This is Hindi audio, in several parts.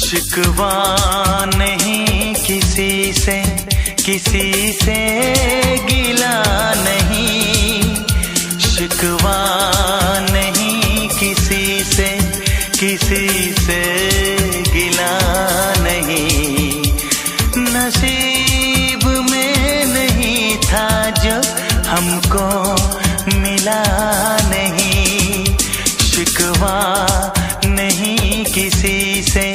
शिकवा नहीं किसी से, किसी से गिला नहीं। शिकवा नहीं किसी से, किसी से गिला नहीं। नसीब में नहीं था जो हमको मिला नहीं। शिकवा नहीं किसी से,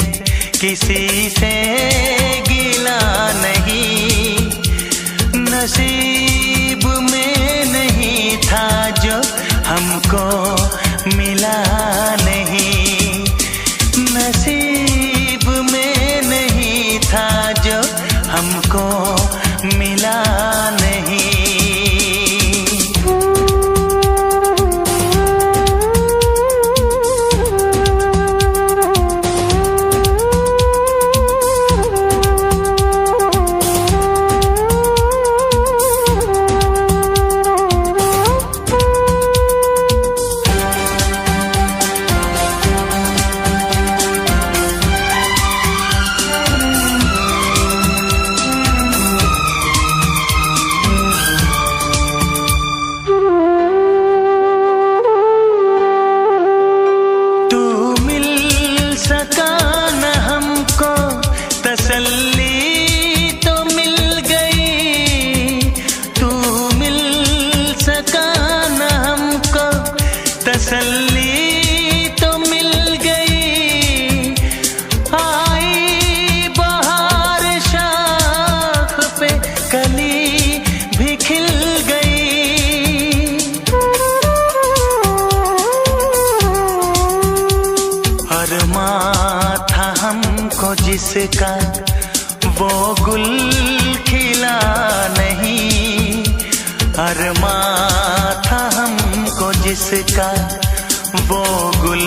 किसी से गिला नहीं। नसीब में नहीं था जो हमको मिला नहीं। नसीब में नहीं था जो हमको मिला नहीं। तसल्ली तो मिल गई, तू मिल सका न हमको। तसल्ली तो मिल गई। आई बहार शाख पे कली भी खिल गई। अरमां था हमको जिसका वो गुल खिला नहीं। अरमां था हमको जिसका वो गुल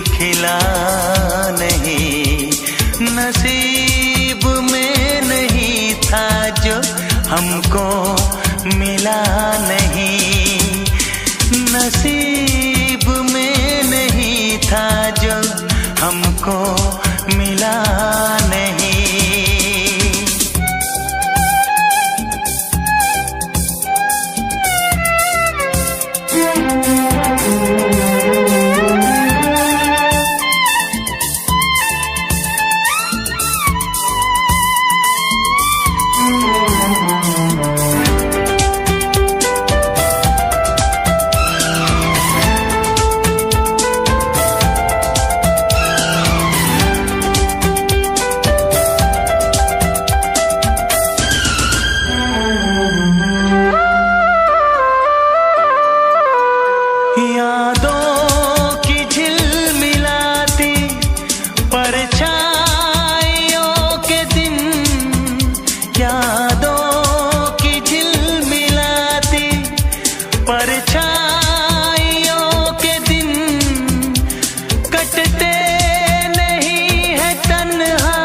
खिला नहीं। नसीब में नहीं था जो हमको मिला नहीं। नसीब में नहीं था जो हमको मिला नहीं। यादों की झिलमिलाती परछाइयों के दिन, यादों की झिलमिलाती परछाइयों के दिन। कटते नहीं है तन्हा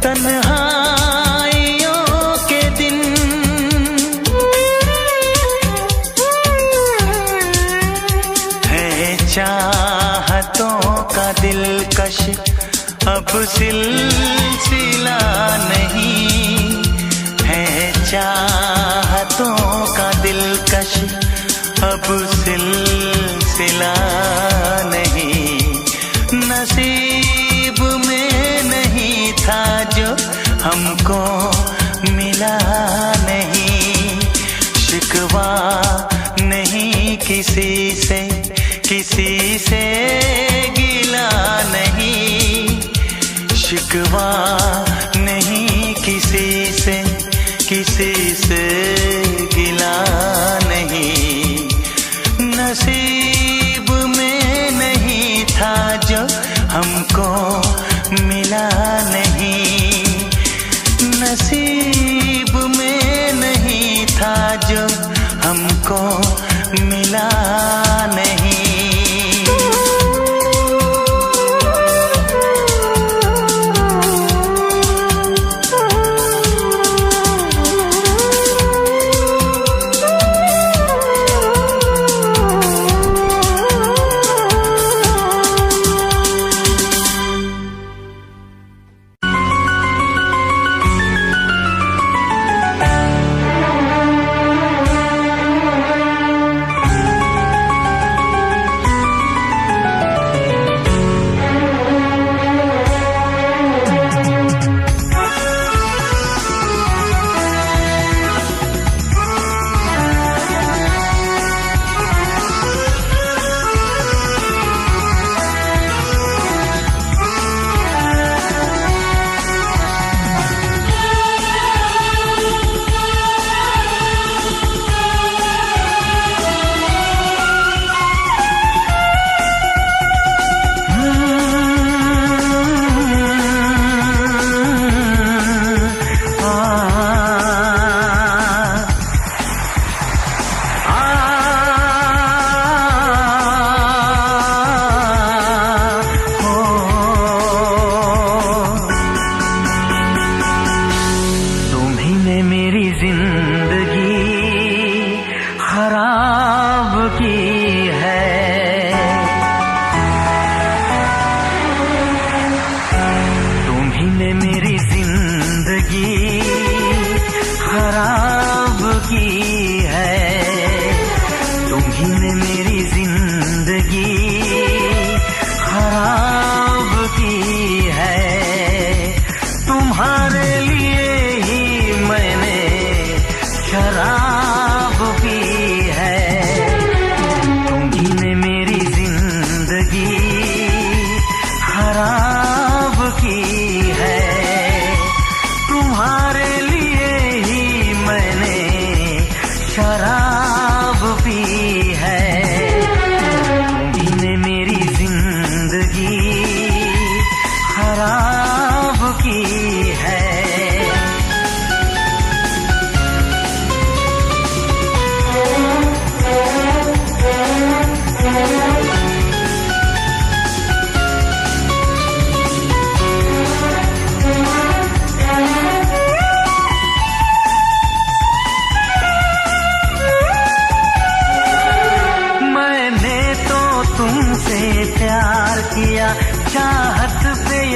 तन्हाइयों के दिन। चाहतों का दिलकश अब सिलसिला नहीं है। चाहतों का दिलकश अब सिलसिला नहीं। नसीब में नहीं था जो हमको मिला नहीं। शिकवा नहीं किसी से, किसी से गिला नहीं। शिकवा नहीं किसी से, किसी से गिला नहीं। नसीब में नहीं था जो हमको मिला नहीं। नसीब में नहीं था जो हमको मिला नहीं।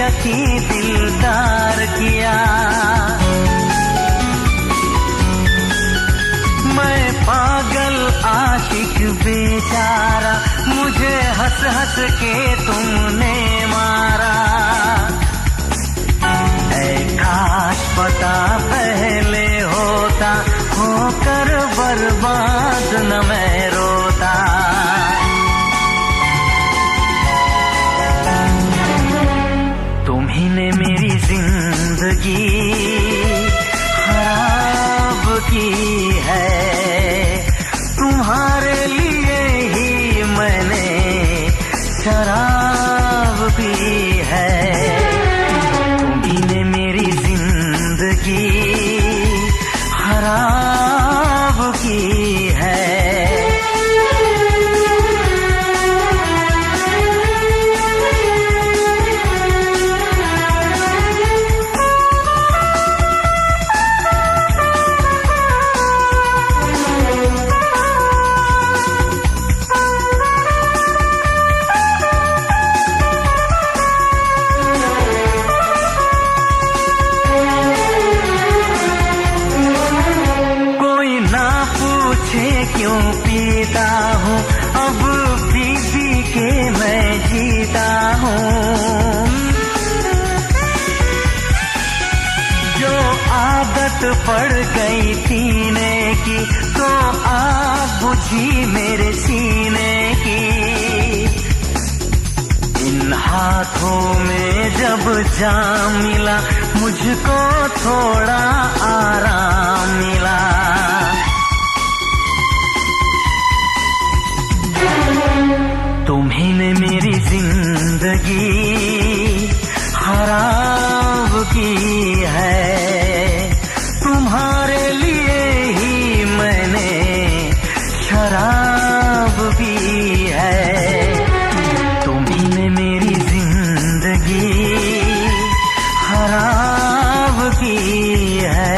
बेअकी दिलदार किया। मैं पागल आशिक बेचारा, मुझे हंस हंस के तुमने मारा। ऐ काश पता पहले होता, होकर बर्बाद न मैं रोता। तुम्ही ने मेरी जिंदगी खराब की है, तुम्हारे लिए ही मैंने शराब पी है। तुम्ही ने मेरी जिंदगी खराब की है। क्यों पीता हूँ अब पी के मैं जीता हूँ। जो आदत पड़ गई पीने की, तो आग बुझी मेरे सीने की। इन हाथों में जब जाम मिला, मुझको थोड़ा आराम मिला। तुम्ही ने मेरी जिंदगी खराब की है, तुम्हारे लिए ही मैंने शराब पी है। तुम्ही ने मेरी जिंदगी खराब की है।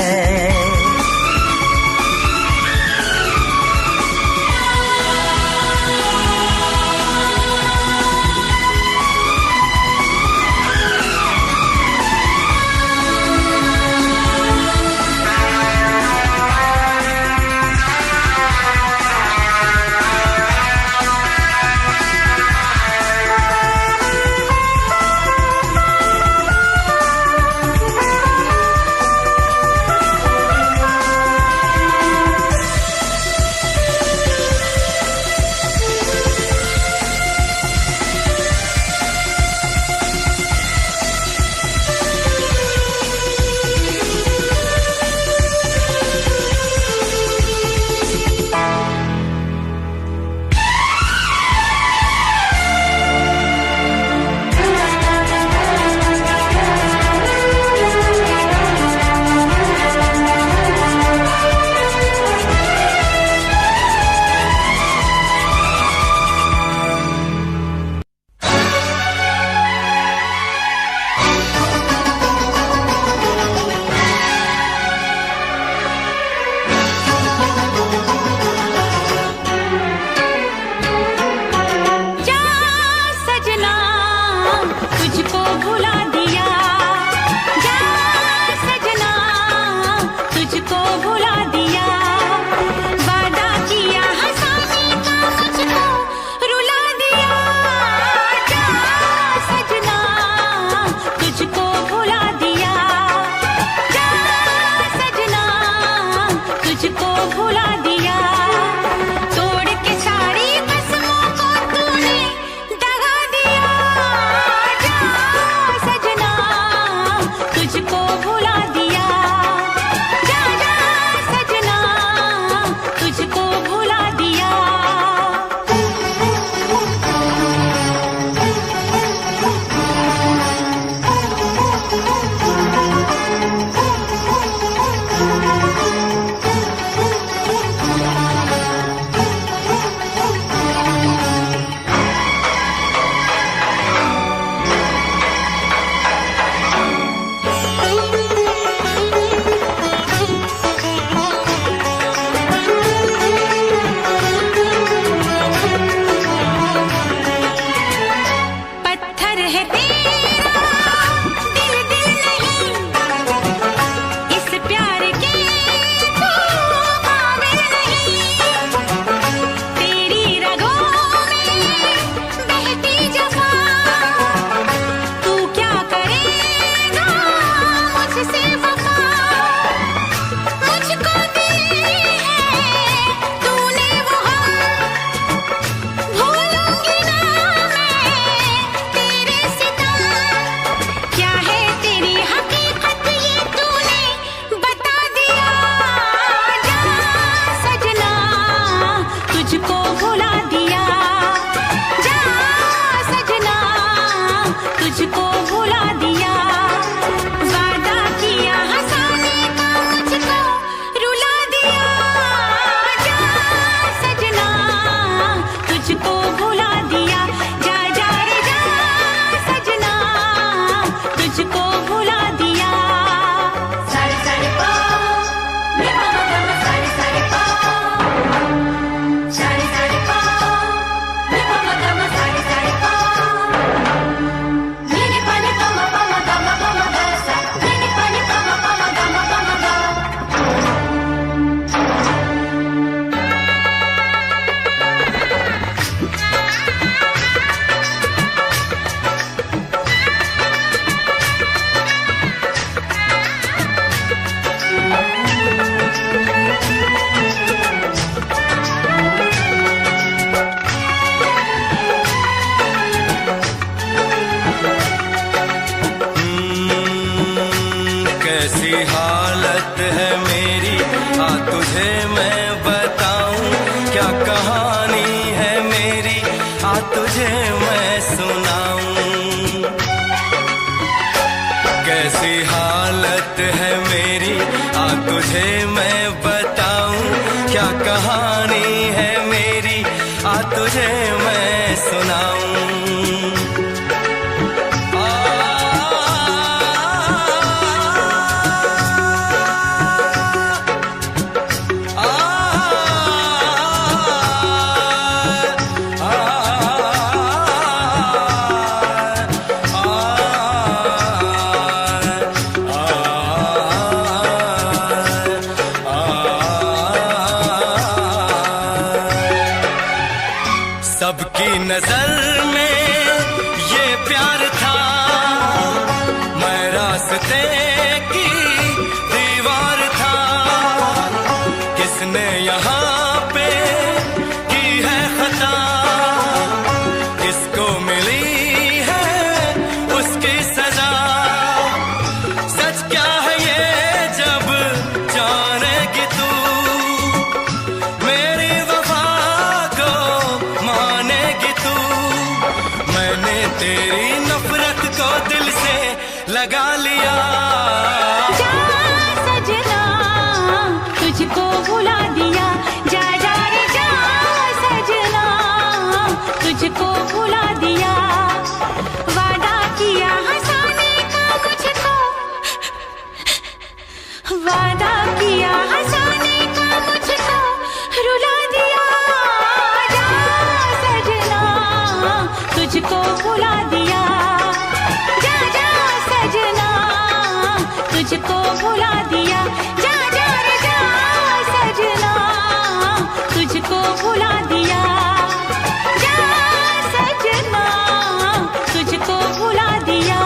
कैसी हालत है मेरी, आ तुझे मैं बताऊं, क्या कहानी है मेरी, आ तुझे मैं सुनाऊं। सबकी नजर में ये प्यार था, मैं रास्ते की दीवार था। किसने यहाँ पे की है खता, किसको मिली है उसकी सजा। सच क्या है ये जब जानेगी तू, मेरी वफा को मानेगी तू। मैंने तेरी नफरत को दिल से लगा लिया। जा सजना तुझको भुला दिया, जा जा रे जा सजना तुझको भुला दिया। वादा किया हंसाने का मुझको, वादा किया हंसाने का मुझको रुला दिया। जा सजना तुझको भुला दिया, जा जा सजना तुझको भुला दिया। जा जा रे जा सजना तुझको भुला दिया, जा सजना तुझको भुला दिया।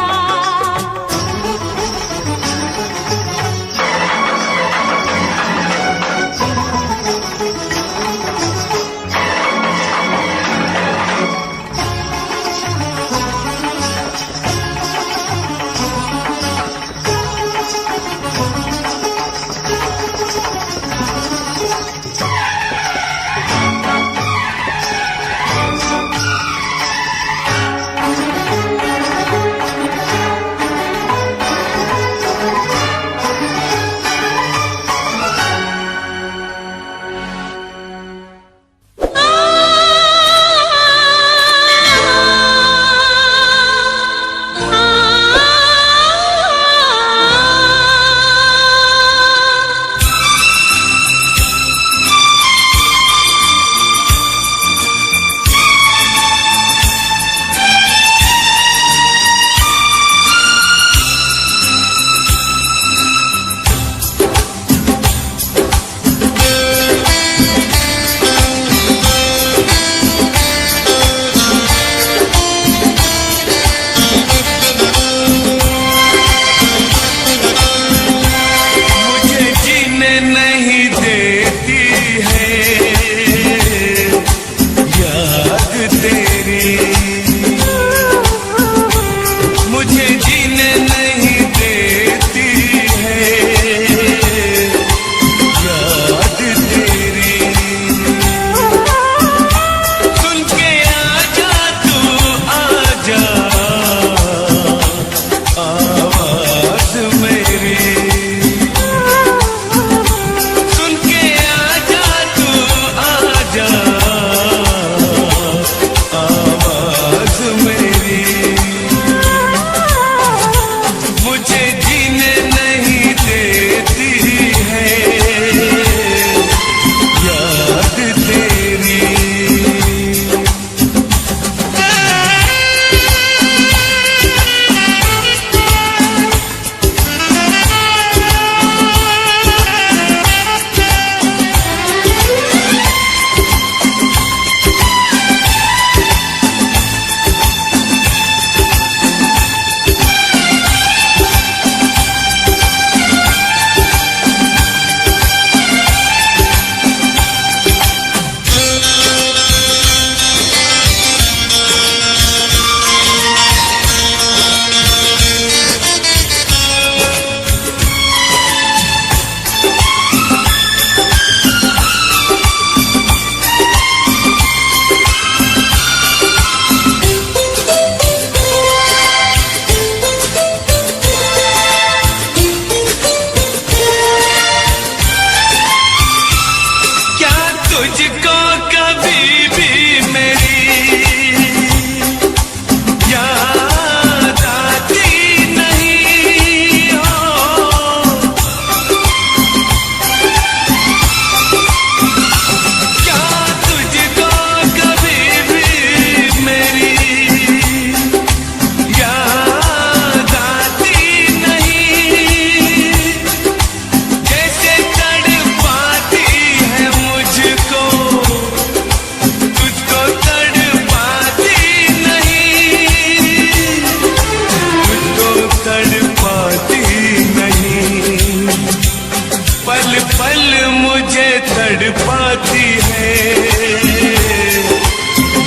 तड़पाती है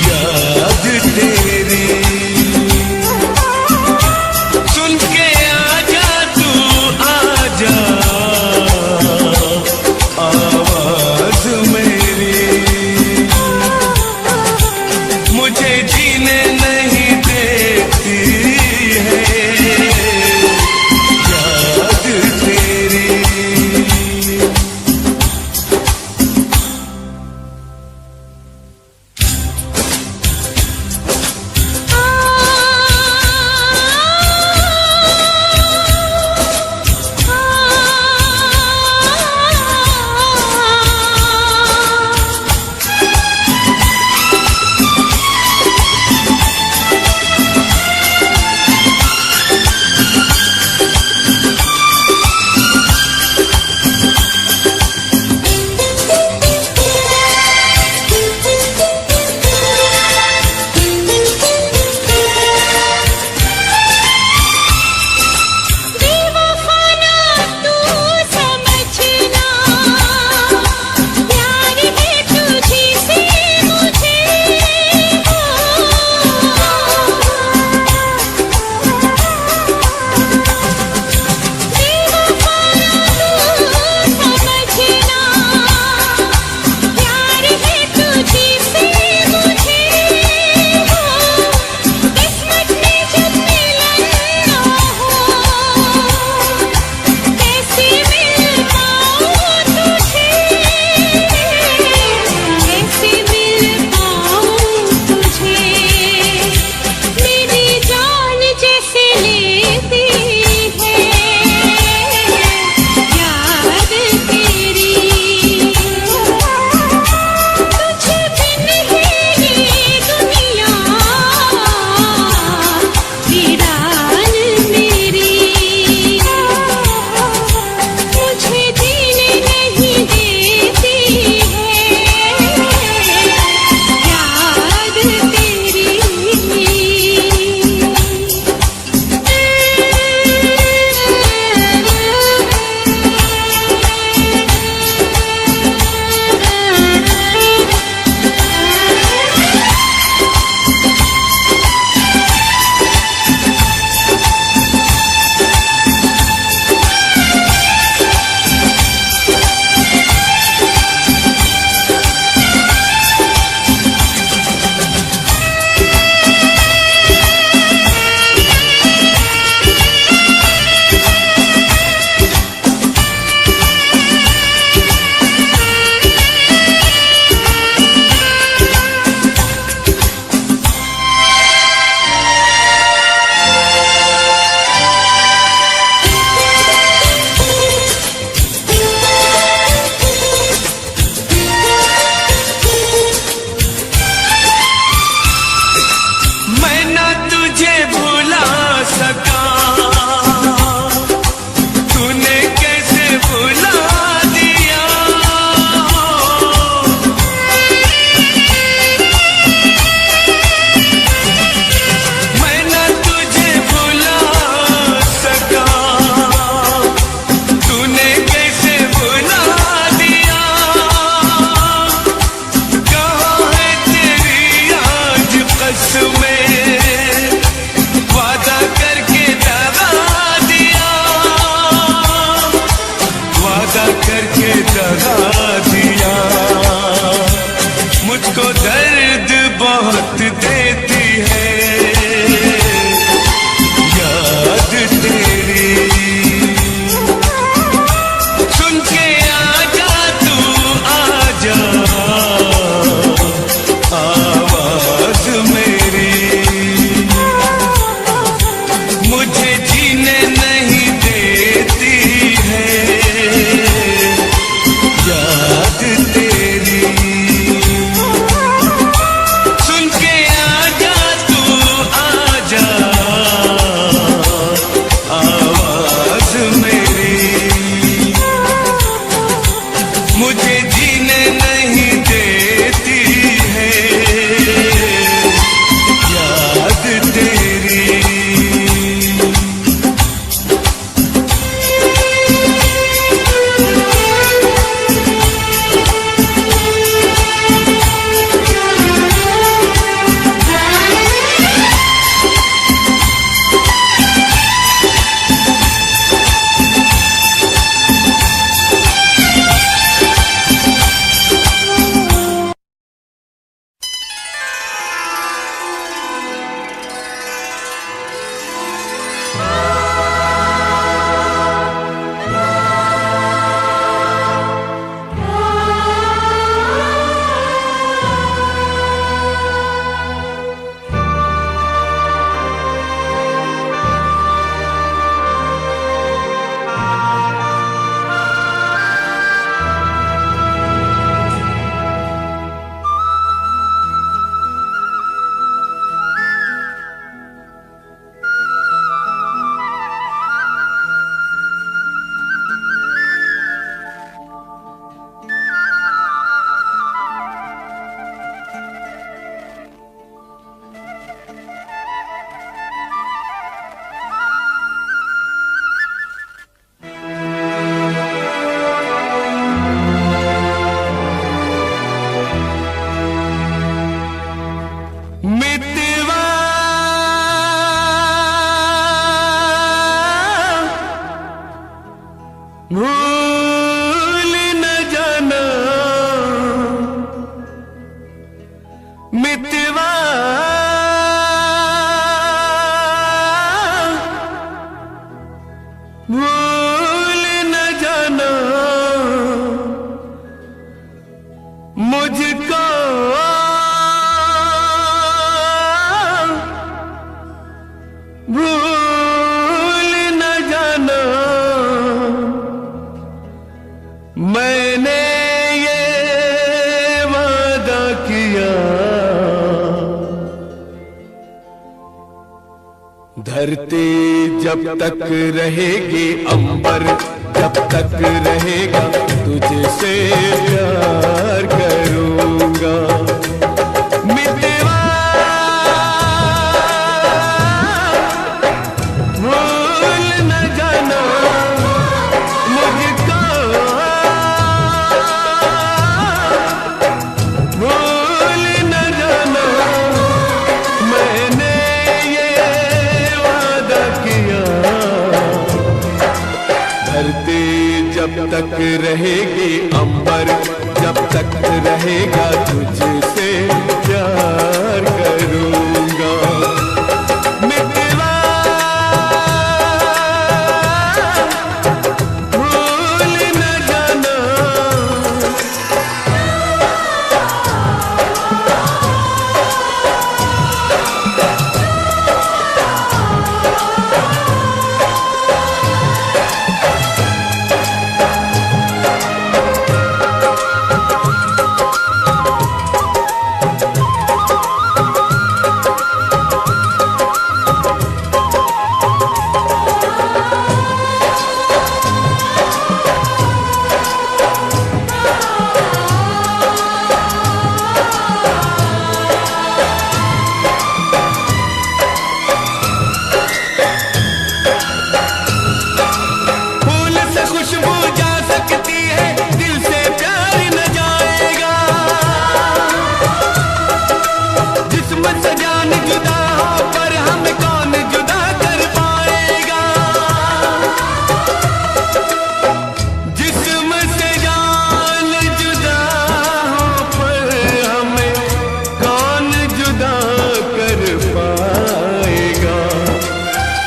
याद तेरी। सुन के आजा तू आजा आवाज मेरी, मुझे जीने नहीं देती है याद तेरी। भूल न जाना मितवा, भूल न जाना मुझको, भूल न जाना मैंने ये वादा किया। धरती जब तक रहेगी, अंबर जब तक रहेगा, तुझसे प्यार करूंगा। मितवा भूल न जाना मुझको, भूल न जाना मैंने ये वादा किया। धरती जब तक रहेगी, अंबर जब तक रहेगा, तुझसे प्यार करूंगा। मितवा भूल न जाना।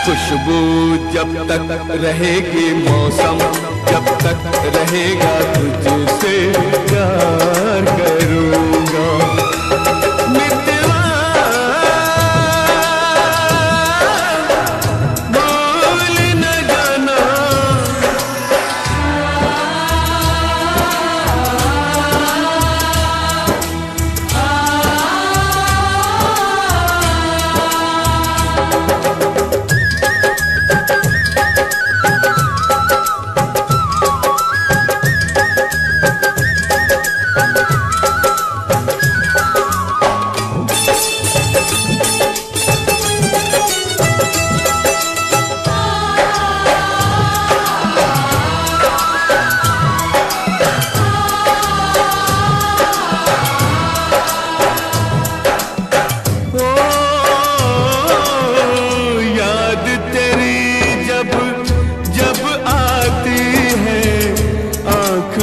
खुशबू जब तक रहेगी, मौसम जब तक रहेगा, तुझसे प्यार करूंगा। मितवा भूल न जाना।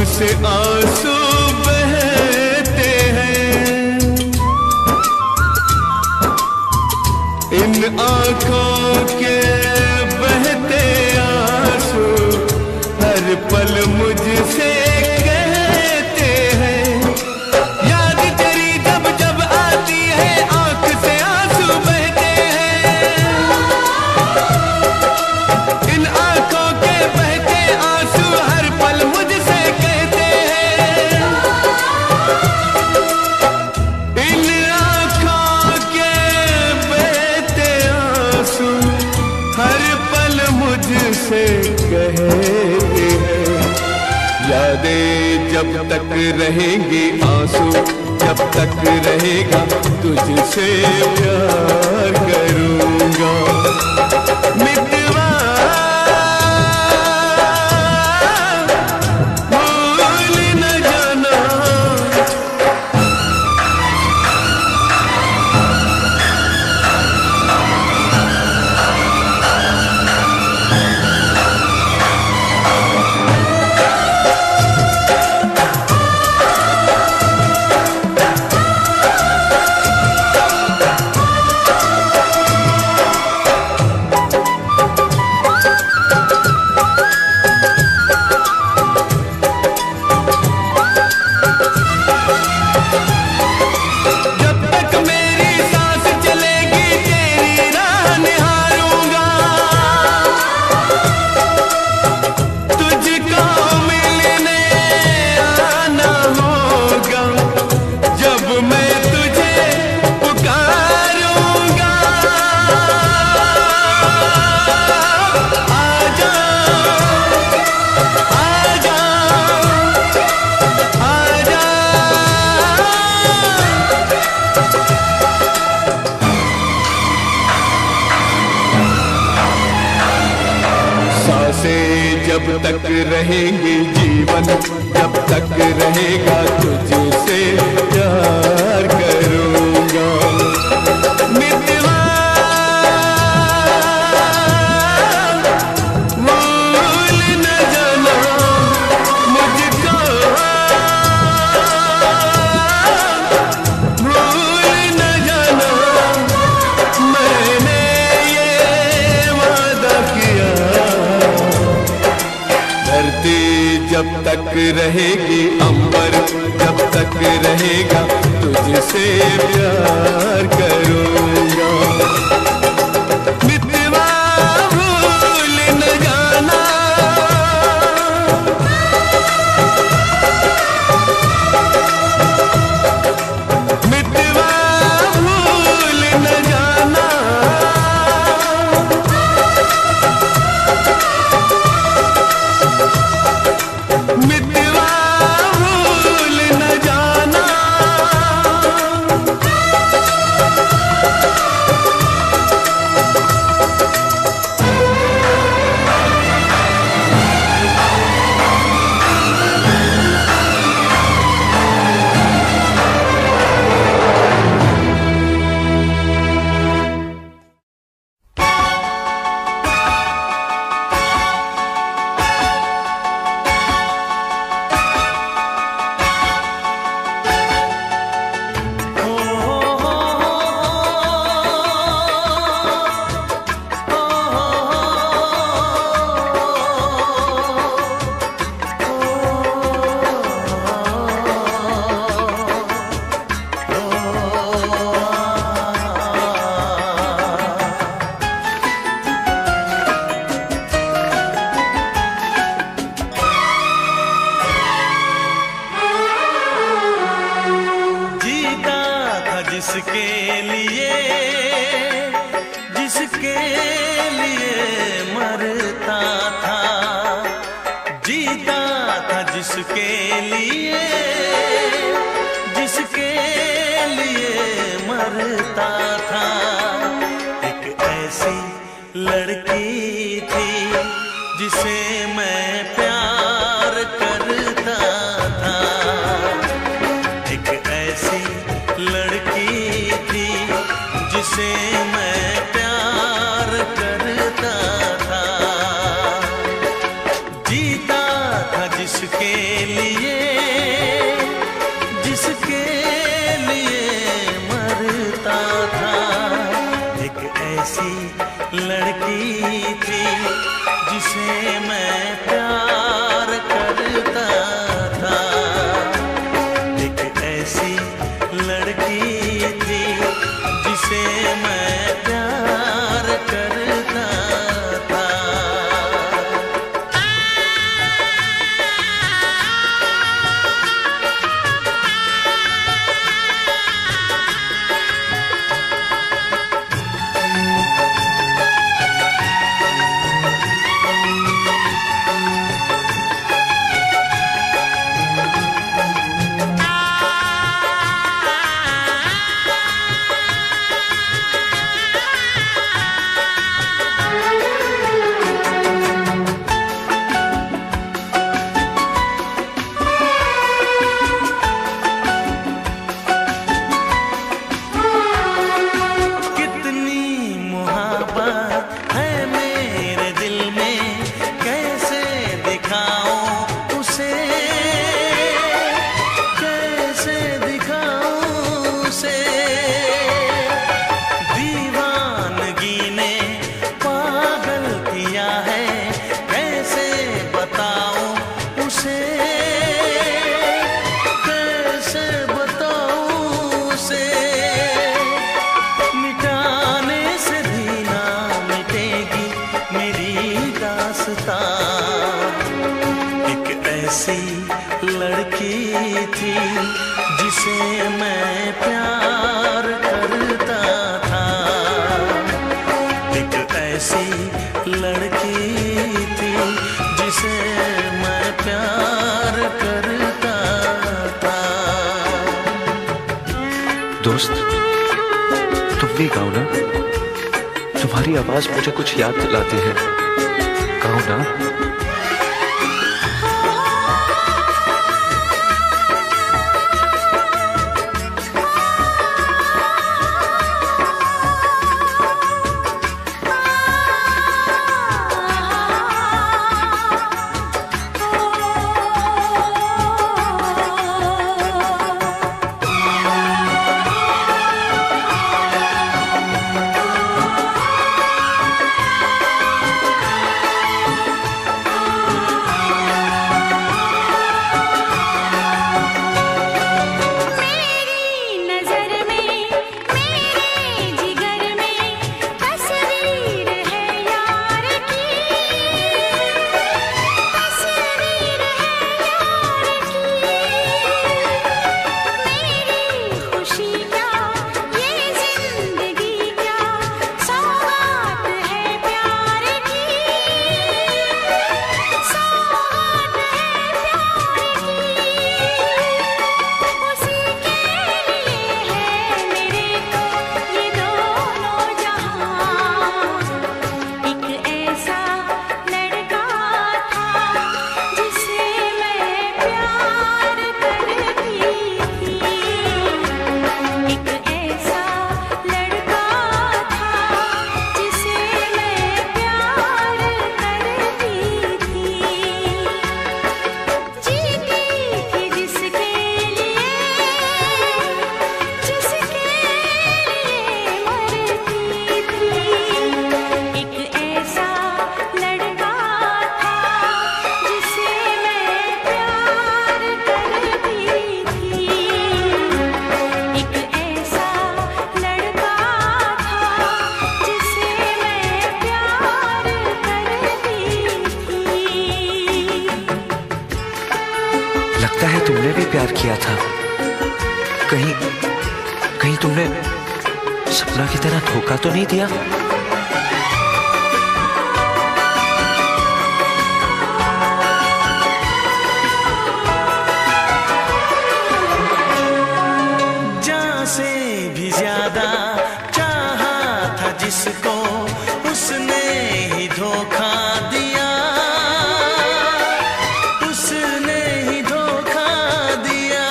से आंसू बहते हैं, इन आंखों के बहते आंसू हर पल मुझसे कहते हैं। याद तेरी जब जब आती है, आंख से आंसू बहते हैं, इन आंखों के बहते आंसू हर पल मुझसे से कहते हैं। यादें जब तक रहेंगी, आंसू जब तक रहेगा, तुझसे प्यार करूंगा। मितवा भूल न जाना। धरते जब तक रहेंगे जीवन, जब तक रहेगा तुझसे प्यार करूँगा। मितवा भूल न जाना मुझको, भूल न जाना मैंने ये वादा किया। धरती जब तक रहेगी, अंबर जब तक रहेगा तुझसे प्यार करूँगा। मितवा भूल न जाना, मितवा भूल न जाना, मितवा भूल न जाना। जिसके लिए, जिसके लिए मरता था, जीता था जिसके लिए, जिसके लिए मरता था। एक ऐसी लड़की थी जिसे मैं प्यार करता था। एक ऐसी लड़की थी जिसे मैं प्यार करता था। जीता था जिसके लिए, जिसके लिए मरता था। एक ऐसी लड़की थी जिसे मैं प्यार करता था। एक ऐसी लड़की थी जिसे मैं प्यार करता था। लड़की थी जिसे मैं प्यार करता था। एक ऐसी लड़की थी जिसे मैं प्यार करता था। दोस्त, तुम भी गाओ ना, तुम्हारी आवाज मुझे कुछ याद दिलाती है। गाओ ना। प्यार किया था। कहीं कहीं तुमने सपना की तरह धोखा तो नहीं दिया? जान से भी ज्यादा चाहा था जिसको, उसने ही धोखा दिया, उसने ही धोखा दिया।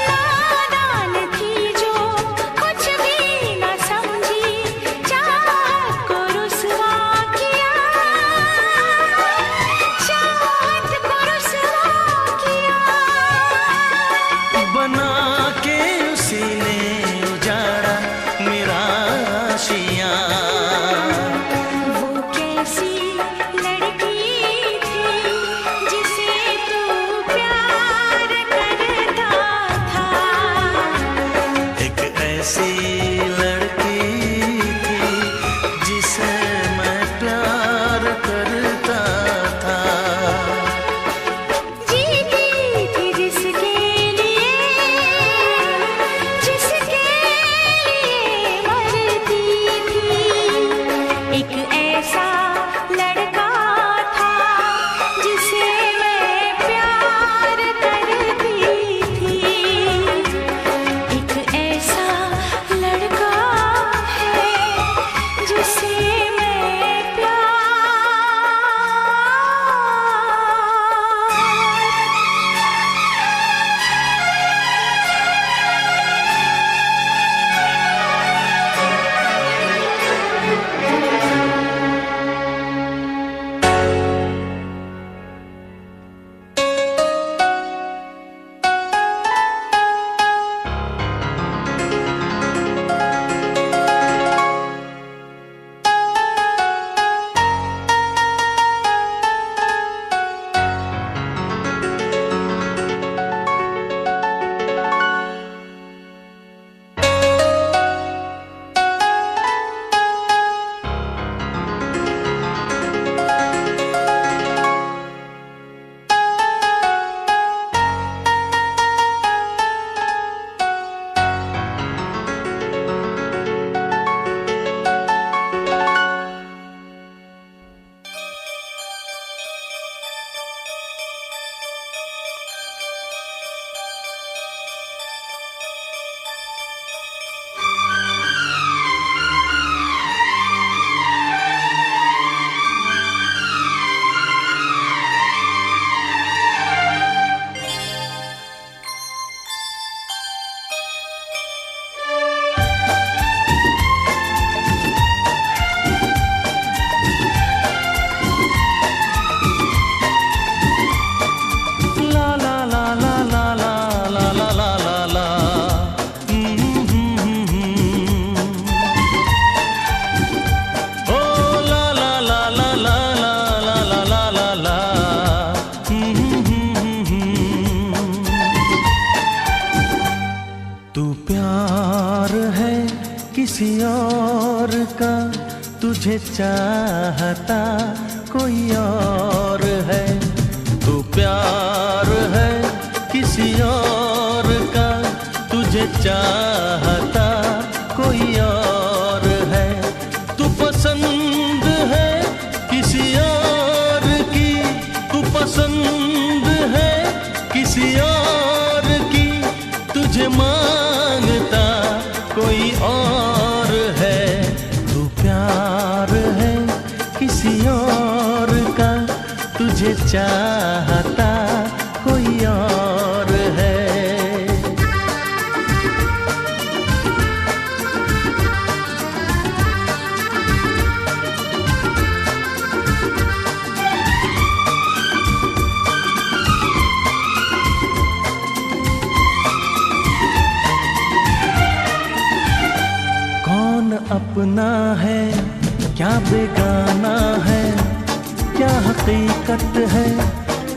नादान थी जो कुछ भी न समझी, चाहत को रुसवा किया, चाहत को रुसवा किया। बना के उसी ने उजाड़ा मेरा आशियाँ। वो कैसी लड़की थी जिसे तू प्यार करता था, एक ऐसी लड़की थी जिसे मैं प्यार करता था। जीती थी जिसके लिए मरती थी। एक ऐसा लड़का था जिसे मैं प्यार करती थी। एक ऐसा लड़का है जिसे मैं प्यार किसी और का, तुझे चाहता कोई और है। तू प्यार है किसी और का, तुझे चाहता कोई और है। तू पसंद है किसी और की, तू पसंद है किसी और की, तुझे मांगता कोई और है। तू प्यार है किसी और का, तुझे चाहता कोई और है। कौन अपना है क्या बेगाना है, क्या हकीकत है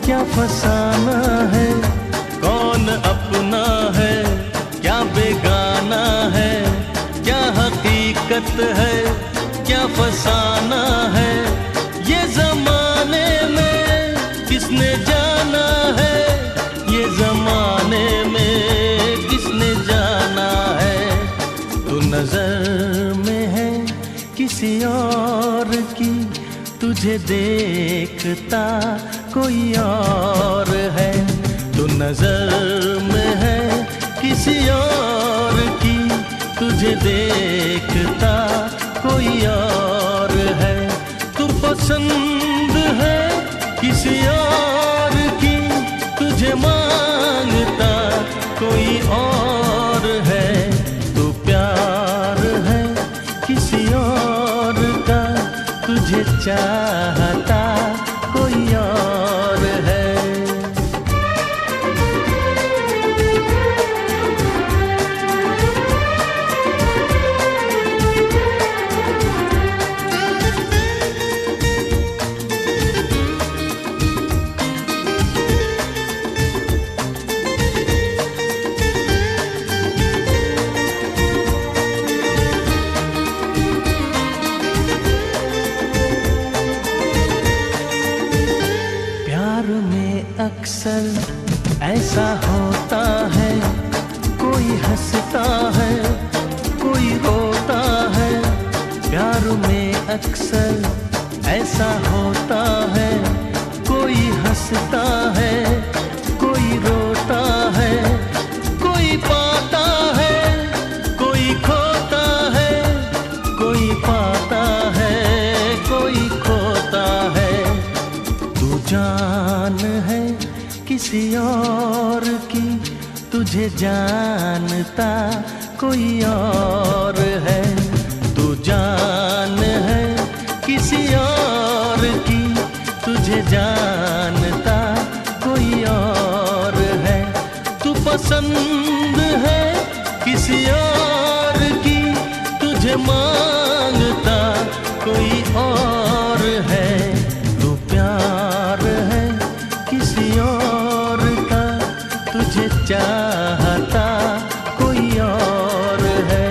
क्या फसाना है। कौन अपना है क्या बेगाना है, क्या हकीकत है क्या फसाना है। ये जमाने में किसने जाना है तुझे देखता कोई और है, तू नजर में है किसी और की, तुझे देखता कोई और है, तू पसंद है किसी और की, तुझे मांगता कोई और है, तू प्यार है किसी और का, तुझे चाहता कोई और है। अक्सर ऐसा होता है, कोई हंसता है कोई रोता है, प्यार में अक्सर ऐसा होता है, कोई हंसता है कोई रोता है, कोई पाता है कोई खोता है, कोई पाता है कोई खोता है, तू जान है किसी और की, तुझे जानता कोई और है, तू जान है किसी और की, तुझे जानता कोई और है, तू पसंद है किसी और की, तुझे मांगता कोई और है, तू प्यार है किसी और का, तुझे चाहता कोई और है।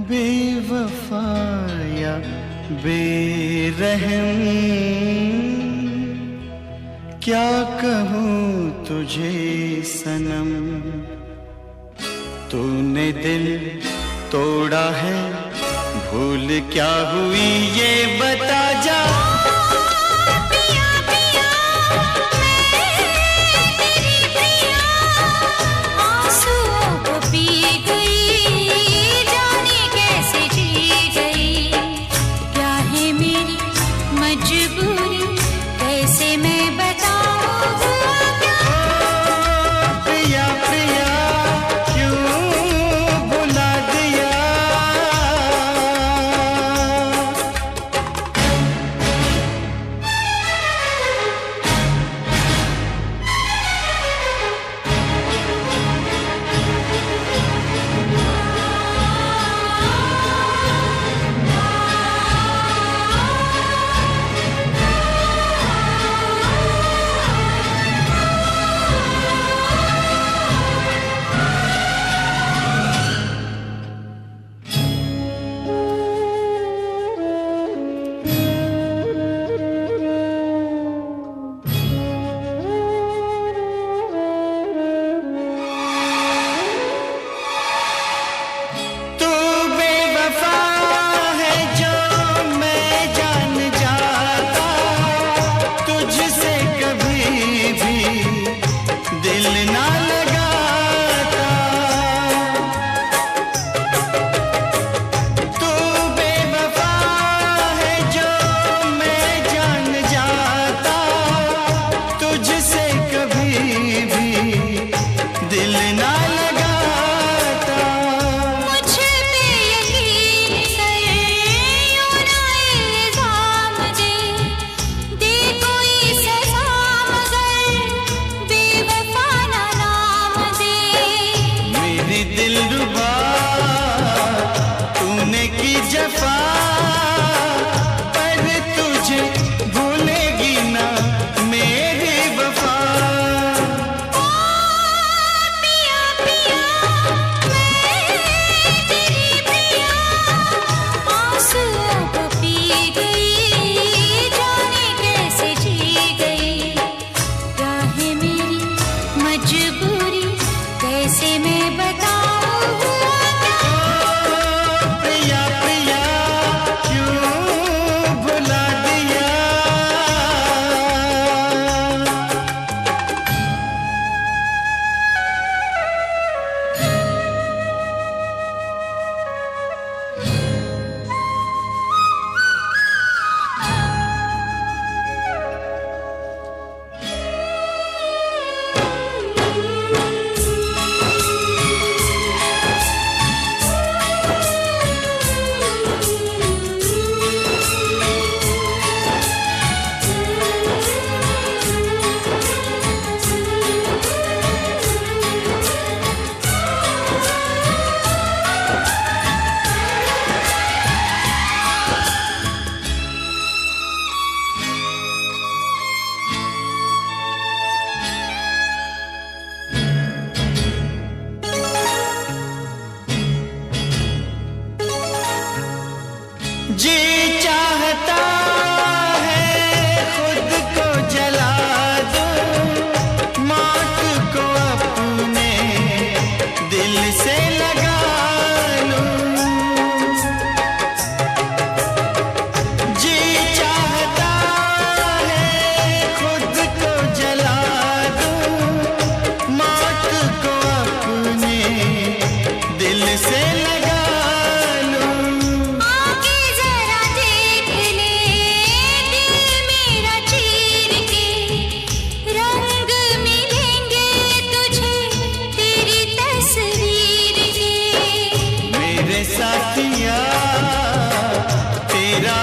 बेवफा या बेरहम, क्या कहूँ तुझे सनम। तूने दिल तोड़ा है, भूल क्या हुई ये बता जा। पिया पिया मैं तेरी पिया, आंसुओं को पी गई, जाने कैसे जी गई। क्या है मेरी मजबूरी, कैसे मैं बताऊं हुआ क्या। प्रिया प्रिया क्यों भुला दिया। जी चाहता है खुद को जला दूं, मौत को अपने दिल से लगा लूं। जी चाहता है खुद को जला दूं, मौत को अपने दिल से लगा साथिया तेरा